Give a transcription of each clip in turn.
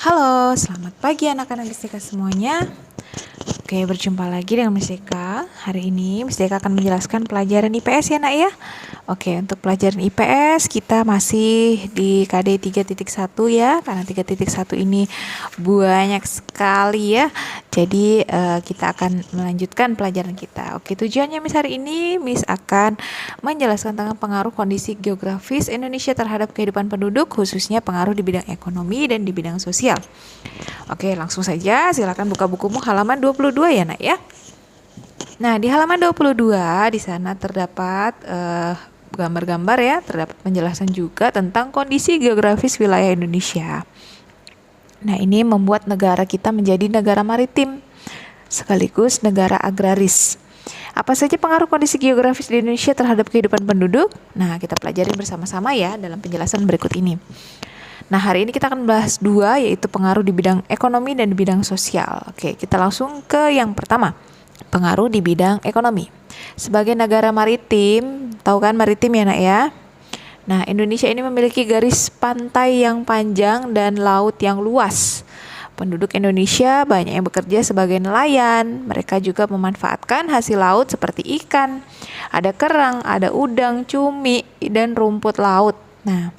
Halo, selamat pagi anak-anak Mistika semuanya. Oke, berjumpa lagi dengan Mistika. Hari ini Mistika akan menjelaskan pelajaran IPS ya nak ya. Oke, untuk pelajaran IPS kita masih di KD 3.1 ya. Karena 3.1 ini banyak sekali ya. Jadi kita akan melanjutkan pelajaran kita. Oke, tujuannya Miss hari ini Miss akan menjelaskan tentang pengaruh kondisi geografis Indonesia terhadap kehidupan penduduk, khususnya pengaruh di bidang ekonomi dan di bidang sosial. Oke, langsung saja silakan buka bukumu halaman 22 ya nak ya. Nah, di halaman 22 di sana terdapat gambar-gambar ya, terdapat penjelasan juga tentang kondisi geografis wilayah Indonesia. Nah, ini membuat negara kita menjadi negara maritim sekaligus negara agraris. Apa saja pengaruh kondisi geografis di Indonesia terhadap kehidupan penduduk? Nah, kita pelajari bersama-sama ya dalam penjelasan berikut ini. Nah, hari ini kita akan bahas dua, yaitu pengaruh di bidang ekonomi dan di bidang sosial. Oke, kita langsung ke yang pertama, pengaruh di bidang ekonomi. Sebagai negara maritim, tahu kan maritim ya nak ya? Nah, Indonesia ini memiliki garis pantai yang panjang dan laut yang luas. Penduduk Indonesia banyak yang bekerja sebagai nelayan. Mereka juga memanfaatkan hasil laut seperti ikan. Ada kerang, ada udang, cumi, dan rumput laut. Nah,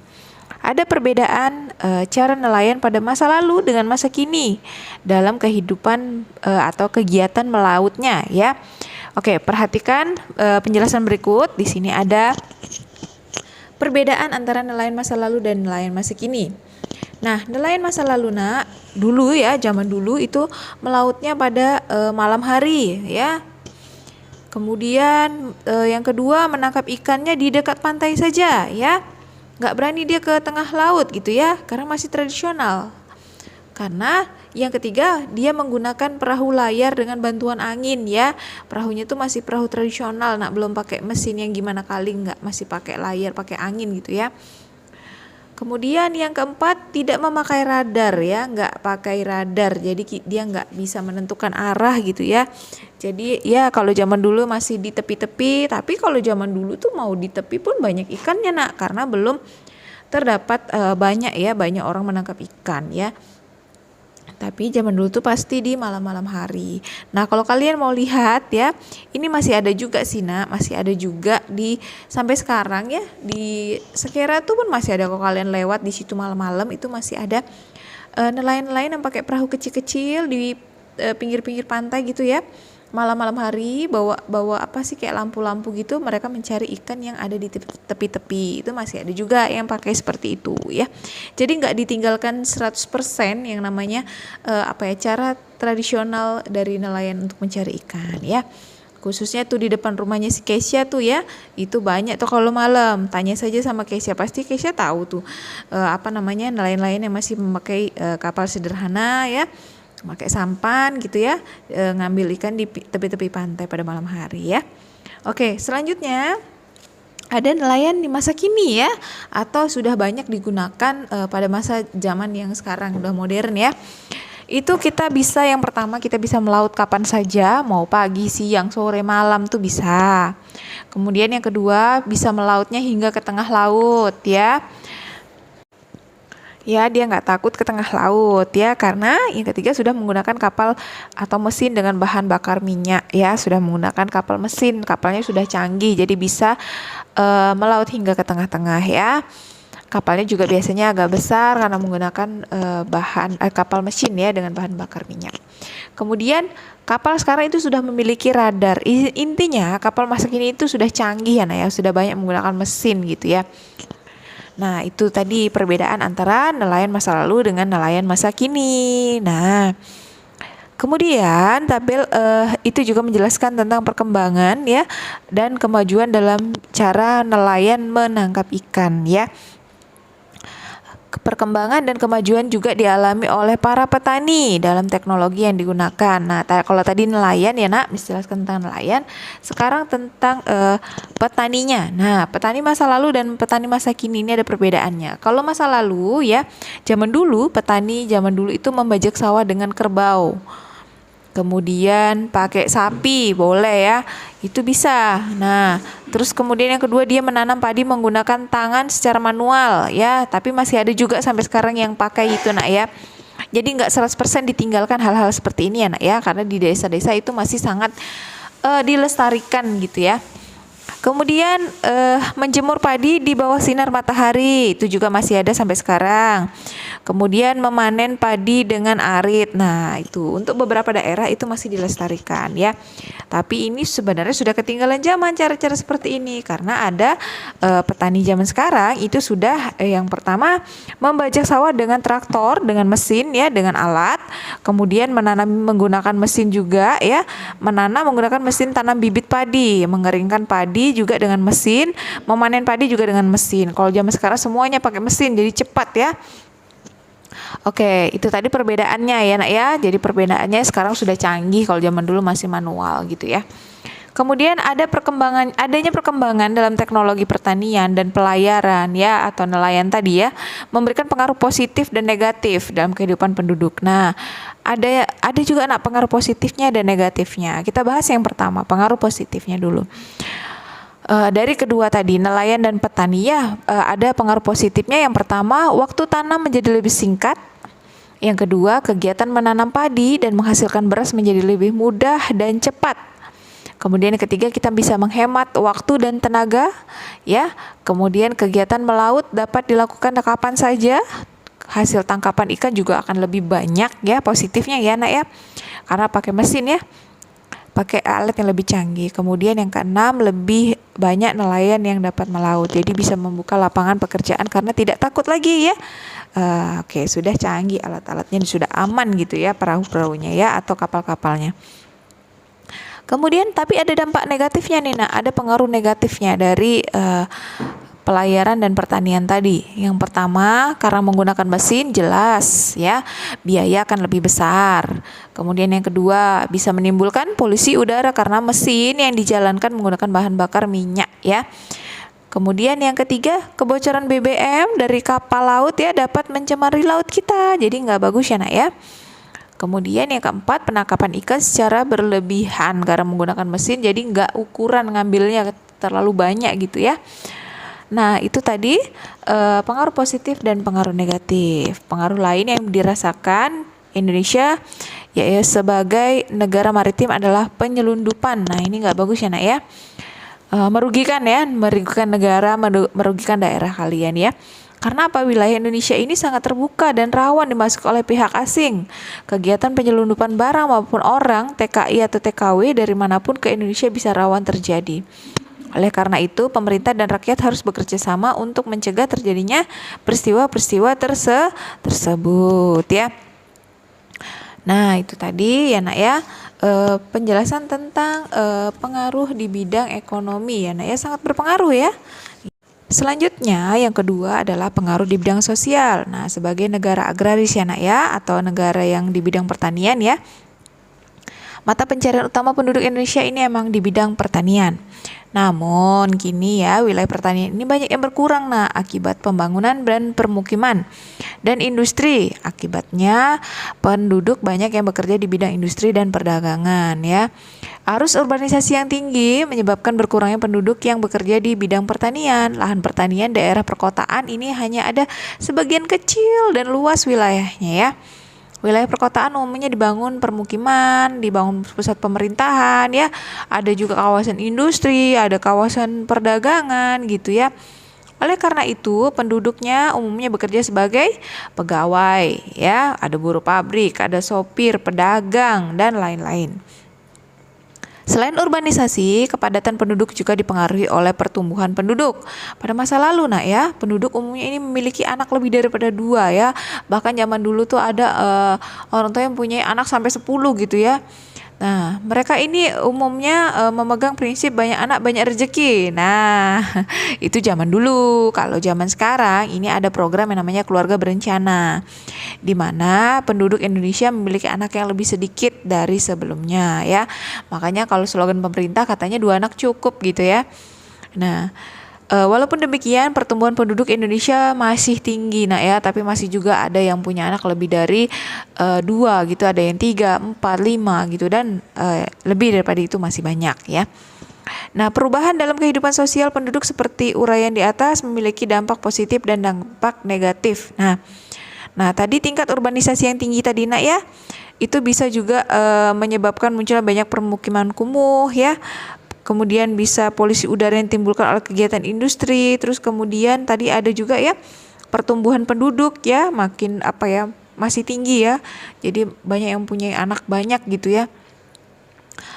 ada perbedaan cara nelayan pada masa lalu dengan masa kini dalam kehidupan atau kegiatan melautnya ya. Oke, perhatikan penjelasan berikut. Di sini ada perbedaan antara nelayan masa lalu dan nelayan masa kini. Nah, nelayan masa lalu nak, dulu ya, zaman dulu itu melautnya pada malam hari ya. Kemudian yang kedua, menangkap ikannya di dekat pantai saja ya. Nggak berani dia ke tengah laut gitu ya, karena masih tradisional. Karena yang ketiga, dia menggunakan perahu layar dengan bantuan angin ya. Perahunya tuh masih perahu tradisional, nak belum pakai mesin yang gimana kali, nggak, masih pakai layar, pakai angin gitu ya. Kemudian yang keempat, tidak memakai radar ya, nggak pakai radar, jadi dia nggak bisa menentukan arah gitu ya. Jadi ya kalau zaman dulu masih di tepi-tepi, tapi kalau zaman dulu tuh mau di tepi pun banyak ikannya nak, karena belum terdapat banyak orang menangkap ikan ya. Tapi zaman dulu tuh pasti di malam-malam hari. Nah, kalau kalian mau lihat ya, ini masih ada juga sih nak, masih ada juga di sampai sekarang ya, di Sekera tuh pun masih ada. Kalau kalian lewat di situ malam-malam itu masih ada nelayan-nelayan yang pakai perahu kecil-kecil di pinggir-pinggir pantai gitu ya. Malam-malam hari bawa apa sih kayak lampu-lampu gitu, mereka mencari ikan yang ada di tepi-tepi. Itu masih ada juga yang pakai seperti itu ya. Jadi nggak ditinggalkan 100% yang namanya cara tradisional dari nelayan untuk mencari ikan ya. Khususnya tuh di depan rumahnya si Keisha tuh ya, itu banyak tuh kalau malam. Tanya saja sama Keisha, pasti Keisha tahu tuh nelayan-nelayan yang masih memakai kapal sederhana ya, pakai sampan gitu ya, ngambil ikan di tepi-tepi pantai pada malam hari ya. Oke, selanjutnya ada nelayan di masa kini ya, atau sudah banyak digunakan pada masa zaman yang sekarang udah modern ya. Itu kita bisa, yang pertama kita bisa melaut kapan saja, mau pagi, siang, sore, malam tuh bisa. Kemudian yang kedua, bisa melautnya hingga ke tengah laut ya. Ya, dia nggak takut ke tengah laut ya, karena yang ketiga sudah menggunakan kapal atau mesin dengan bahan bakar minyak ya, sudah menggunakan kapal mesin, kapalnya sudah canggih, jadi bisa melaut hingga ke tengah-tengah ya. Kapalnya juga biasanya agak besar karena menggunakan kapal mesin ya dengan bahan bakar minyak. Kemudian kapal sekarang itu sudah memiliki radar. Intinya kapal masa kini itu sudah canggih ya, sudah banyak menggunakan mesin gitu ya. Nah, itu tadi perbedaan antara nelayan masa lalu dengan nelayan masa kini. Nah, kemudian tabel itu juga menjelaskan tentang perkembangan ya dan kemajuan dalam cara nelayan menangkap ikan ya. Perkembangan dan kemajuan juga dialami oleh para petani dalam teknologi yang digunakan. Nah, kalau tadi nelayan ya nak, menjelaskan tentang nelayan. Sekarang tentang petaninya. Nah, petani masa lalu dan petani masa kini ini ada perbedaannya. Kalau masa lalu ya, petani zaman dulu itu membajak sawah dengan kerbau. Kemudian pakai sapi boleh ya, itu bisa. Nah, terus kemudian yang kedua, dia menanam padi menggunakan tangan secara manual ya, tapi masih ada juga sampai sekarang yang pakai itu nak ya, Jadi nggak 100% ditinggalkan hal-hal seperti ini ya nak ya, karena di desa-desa itu masih sangat dilestarikan gitu ya. Kemudian menjemur padi di bawah sinar matahari, itu juga masih ada sampai sekarang. Kemudian memanen padi dengan arit. Nah, itu untuk beberapa daerah itu masih dilestarikan ya. Tapi ini sebenarnya sudah ketinggalan zaman cara-cara seperti ini, karena ada petani zaman sekarang itu sudah yang pertama membajak sawah dengan traktor, dengan mesin ya, dengan alat. Kemudian menanam menggunakan mesin juga ya, menanam menggunakan mesin tanam bibit padi, mengeringkan padi juga dengan mesin, memanen padi juga dengan mesin. Kalau zaman sekarang semuanya pakai mesin, jadi cepat ya. Oke, itu tadi perbedaannya ya nak ya. Jadi perbedaannya sekarang sudah canggih, kalau zaman dulu masih manual gitu ya. Kemudian adanya perkembangan dalam teknologi pertanian dan pelayaran ya, atau nelayan tadi ya, memberikan pengaruh positif dan negatif dalam kehidupan penduduk. Nah, ada juga anak pengaruh positifnya dan negatifnya. Kita bahas yang pertama, pengaruh positifnya dulu. Dari kedua tadi, nelayan dan petani ya, ada pengaruh positifnya. Yang pertama, waktu tanam menjadi lebih singkat. Yang kedua, kegiatan menanam padi dan menghasilkan beras menjadi lebih mudah dan cepat. Kemudian yang ketiga, kita bisa menghemat waktu dan tenaga ya. Kemudian kegiatan melaut dapat dilakukan kapan saja. Hasil tangkapan ikan juga akan lebih banyak ya, positifnya ya nak ya. Karena pakai mesin ya, pakai alat yang lebih canggih. Kemudian yang keenam, lebih banyak nelayan yang dapat melaut. Jadi bisa membuka lapangan pekerjaan karena tidak takut lagi ya. Oke, sudah canggih alat-alatnya, sudah aman gitu ya, perahu-perahunya ya, atau kapal-kapalnya. Kemudian tapi ada dampak negatifnya nih, nah ada pengaruh negatifnya dari pelayaran dan pertanian tadi. Yang pertama, karena menggunakan mesin jelas ya, biaya akan lebih besar. Kemudian yang kedua, bisa menimbulkan polusi udara karena mesin yang dijalankan menggunakan bahan bakar minyak ya. Kemudian yang ketiga, kebocoran BBM dari kapal laut ya dapat mencemari laut kita. Jadi nggak bagus ya nak ya. Kemudian yang keempat, penangkapan ikan secara berlebihan karena menggunakan mesin, jadi nggak ukuran ngambilnya terlalu banyak gitu ya. Nah itu tadi pengaruh positif dan pengaruh negatif. Pengaruh lain yang dirasakan Indonesia ya sebagai negara maritim adalah penyelundupan. Nah ini nggak bagus ya nak ya. Merugikan ya, merugikan negara, merugikan daerah kalian ya. Karena apa? Wilayah Indonesia ini sangat terbuka dan rawan dimasuki oleh pihak asing. Kegiatan penyelundupan barang maupun orang, TKI atau TKW dari manapun ke Indonesia bisa rawan terjadi. Oleh karena itu, pemerintah dan rakyat harus bekerja sama untuk mencegah terjadinya peristiwa-peristiwa tersebut ya. Nah, itu tadi ya nak ya, penjelasan tentang pengaruh di bidang ekonomi ya nak ya, sangat berpengaruh ya. Selanjutnya yang kedua adalah pengaruh di bidang sosial. Nah, sebagai negara agraris ya nak ya, atau negara yang di bidang pertanian ya, mata pencarian utama penduduk Indonesia ini emang di bidang pertanian. Namun kini ya, wilayah pertanian ini banyak yang berkurang nah akibat pembangunan dan permukiman dan industri. Akibatnya penduduk banyak yang bekerja di bidang industri dan perdagangan ya. Arus urbanisasi yang tinggi menyebabkan berkurangnya penduduk yang bekerja di bidang pertanian. Lahan pertanian daerah perkotaan ini hanya ada sebagian kecil dan luas wilayahnya ya. Wilayah perkotaan umumnya dibangun permukiman, dibangun pusat pemerintahan ya. Ada juga kawasan industri, ada kawasan perdagangan gitu ya. Oleh karena itu, penduduknya umumnya bekerja sebagai pegawai ya. Ada buruh pabrik, ada sopir, pedagang dan lain-lain. Selain urbanisasi, kepadatan penduduk juga dipengaruhi oleh pertumbuhan penduduk. Pada masa lalu nak ya, penduduk umumnya ini memiliki anak lebih daripada 2 ya. Bahkan zaman dulu tuh ada orang tua yang punya anak sampai 10 gitu ya. Nah, mereka ini umumnya memegang prinsip banyak anak banyak rezeki. Nah, itu zaman dulu. Kalau zaman sekarang ini ada program yang namanya keluarga berencana, di mana penduduk Indonesia memiliki anak yang lebih sedikit dari sebelumnya ya. Makanya kalau slogan pemerintah katanya 2 anak cukup gitu ya. Nah, walaupun demikian pertumbuhan penduduk Indonesia masih tinggi nak ya, tapi masih juga ada yang punya anak lebih dari 2 gitu, ada yang 3, 4, 5 gitu, dan lebih daripada itu masih banyak ya. Nah, perubahan dalam kehidupan sosial penduduk seperti uraian di atas memiliki dampak positif dan dampak negatif. Nah, Nah, tadi tingkat urbanisasi yang tinggi tadi nak ya, itu bisa juga menyebabkan munculnya banyak permukiman kumuh ya. Kemudian bisa polusi udara yang timbulkan oleh kegiatan industri. Terus kemudian tadi ada juga ya pertumbuhan penduduk ya, makin masih tinggi ya. Jadi banyak yang punya anak banyak gitu ya.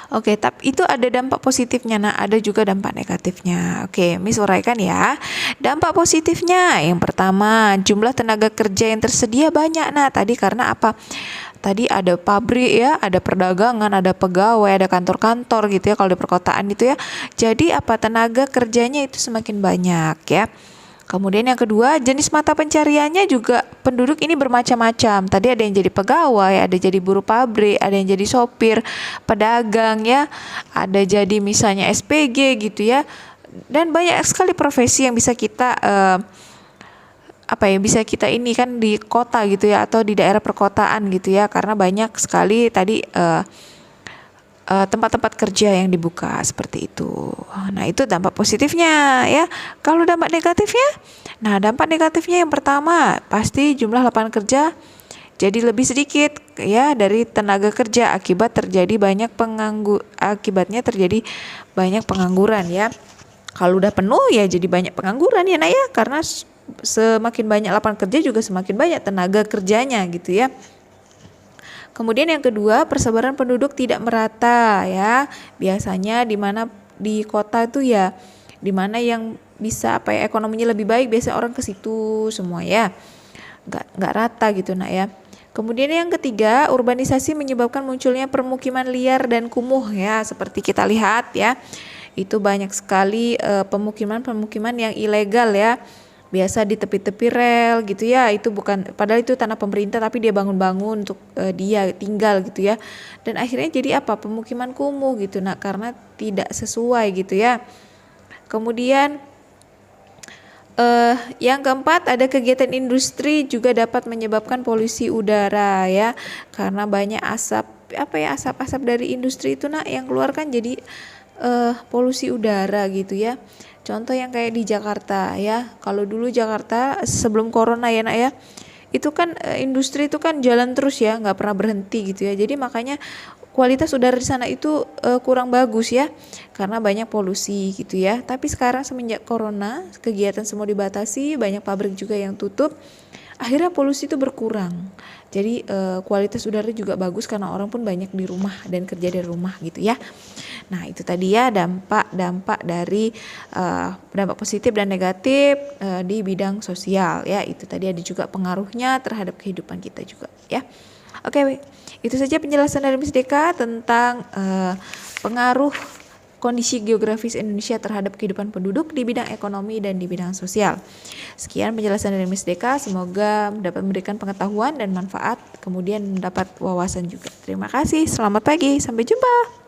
Oke, tapi itu ada dampak positifnya, nah ada juga dampak negatifnya. Oke, Miss uraikan ya. Dampak positifnya, yang pertama, jumlah tenaga kerja yang tersedia banyak. Nah, tadi karena apa? Tadi ada pabrik ya, ada perdagangan, ada pegawai, ada kantor-kantor gitu ya kalau di perkotaan itu ya. Jadi apa, tenaga kerjanya itu semakin banyak ya. Kemudian yang kedua, jenis mata pencariannya juga penduduk ini bermacam-macam. Tadi ada yang jadi pegawai, ada jadi buruh pabrik, ada yang jadi sopir, pedagang ya, ada jadi misalnya SPG gitu ya. Dan banyak sekali profesi yang bisa kita bisa kita ini kan di kota gitu ya, atau di daerah perkotaan gitu ya, karena banyak sekali tadi tempat-tempat kerja yang dibuka seperti itu. Nah, itu dampak positifnya ya. Kalau dampak negatifnya, nah dampak negatifnya yang pertama pasti jumlah lapangan kerja jadi lebih sedikit ya dari tenaga kerja akibatnya terjadi banyak pengangguran ya. Kalau udah penuh ya jadi banyak pengangguran ya nak ya, karena semakin banyak lapangan kerja juga semakin banyak tenaga kerjanya gitu ya. Kemudian yang kedua, persebaran penduduk tidak merata ya. Biasanya di kota itu ya, di mana yang bisa ekonominya lebih baik, biasanya orang ke situ semua ya. Nggak rata gitu nak ya. Kemudian yang ketiga, urbanisasi menyebabkan munculnya permukiman liar dan kumuh ya, seperti kita lihat ya. Itu banyak sekali pemukiman-pemukiman yang ilegal ya. Biasa di tepi-tepi rel gitu ya, itu padahal itu tanah pemerintah tapi dia bangun-bangun untuk dia tinggal gitu ya. Dan akhirnya jadi pemukiman kumuh gitu nah, karena tidak sesuai gitu ya. Kemudian yang keempat, ada kegiatan industri juga dapat menyebabkan polusi udara ya, karena banyak asap-asap dari industri itu nak yang keluar kan, jadi polusi udara gitu ya. Contoh yang kayak di Jakarta ya. Kalau dulu Jakarta sebelum corona ya nak ya, itu kan industri itu kan jalan terus ya, nggak pernah berhenti gitu ya. Jadi makanya kualitas udara di sana itu kurang bagus ya, karena banyak polusi gitu ya. Tapi sekarang semenjak corona kegiatan semua dibatasi, banyak pabrik juga yang tutup, akhirnya polusi itu berkurang. Jadi kualitas udara juga bagus karena orang pun banyak di rumah dan kerja dari rumah gitu ya. Nah, itu tadi ya dampak dari dampak positif dan negatif di bidang sosial ya. Itu tadi ada juga pengaruhnya terhadap kehidupan kita juga ya. Oke, itu saja penjelasan dari Miss Deka tentang pengaruh kondisi geografis Indonesia terhadap kehidupan penduduk di bidang ekonomi dan di bidang sosial. Sekian penjelasan dari Miss Deka, semoga dapat memberikan pengetahuan dan manfaat, kemudian mendapat wawasan juga. Terima kasih, selamat pagi, sampai jumpa.